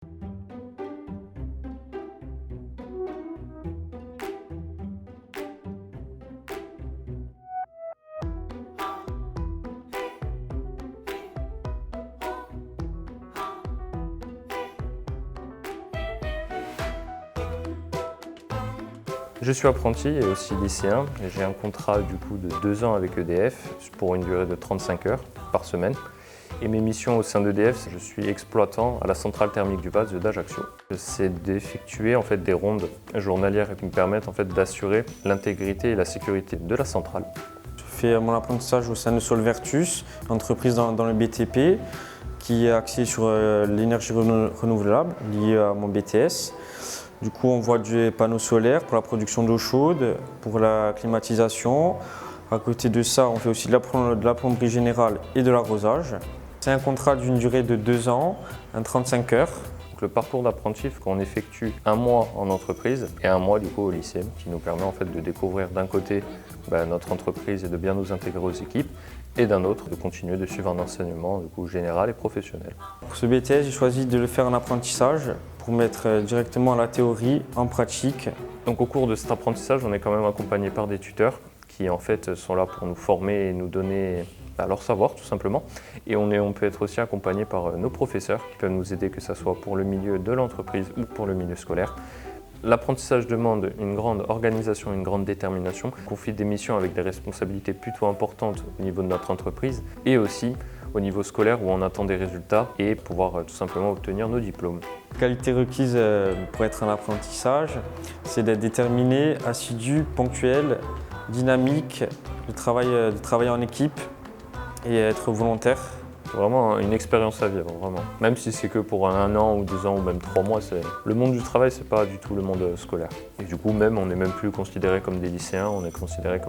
Je suis apprenti et aussi lycéen. J'ai un contrat du coup de 2 ans avec EDF pour une durée de 35 heures par semaine. Et mes missions au sein d'EDF, je suis exploitant à la centrale thermique du Vaz d'Ajaccio. C'est d'effectuer en fait des rondes journalières qui me permettent en fait d'assurer l'intégrité et la sécurité de la centrale. Je fais mon apprentissage au sein de Solvertus, entreprise dans le BTP, qui est axée sur l'énergie renouvelable liée à mon BTS. Du coup, on voit des panneaux solaires pour la production d'eau chaude, pour la climatisation. À côté de ça, on fait aussi de la plomberie générale et de l'arrosage. C'est un contrat d'une durée de 2 ans, un 35 heures. Donc, le parcours d'apprenti qu'on effectue un mois en entreprise et un mois du coup au lycée, qui nous permet en fait de découvrir d'un côté notre entreprise et de bien nous intégrer aux équipes, et d'un autre de continuer de suivre un enseignement du coup, général et professionnel. Pour ce BTS, j'ai choisi de le faire en apprentissage pour mettre directement la théorie en pratique. Donc au cours de cet apprentissage, on est quand même accompagné par des tuteurs qui en fait sont là pour nous former et nous donner leur savoir tout simplement. Et on peut être aussi accompagné par nos professeurs qui peuvent nous aider, que ce soit pour le milieu de l'entreprise ou pour le milieu scolaire. L'apprentissage demande une grande organisation, une grande détermination. On confie des missions avec des responsabilités plutôt importantes au niveau de notre entreprise et aussi au niveau scolaire où on attend des résultats et pouvoir tout simplement obtenir nos diplômes. La qualité requise pour être en apprentissage, c'est d'être déterminé, assidu, ponctuel, dynamique, de travailler en équipe et être volontaire. C'est vraiment une expérience à vivre, vraiment. Même si c'est que pour 1 an ou 2 ans ou même 3 mois, le monde du travail, c'est pas du tout le monde scolaire. Et du coup, on n'est même plus considéré comme des lycéens, on est considéré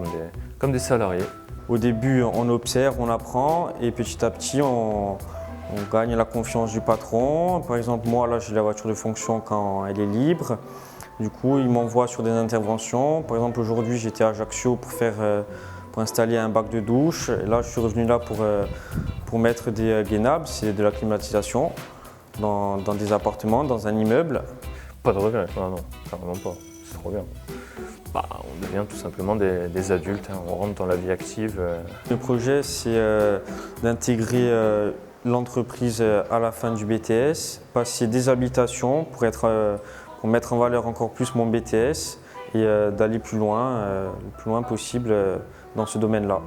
comme des salariés. Au début, on observe, on apprend et petit à petit, on gagne la confiance du patron. Par exemple, moi, là, j'ai la voiture de fonction quand elle est libre. Du coup, il m'envoie sur des interventions. Par exemple, aujourd'hui, j'étais à Ajaccio pour installer un bac de douche. Et là, je suis revenu là pour mettre des gainables, c'est de la climatisation, dans des appartements, dans un immeuble. Pas de regret, non, carrément pas, c'est trop bien. On devient tout simplement des adultes, on rentre dans la vie active. Le projet, c'est d'intégrer l'entreprise à la fin du BTS, passer des habitations pour mettre en valeur encore plus mon BTS et d'aller plus loin, le plus loin possible dans ce domaine-là.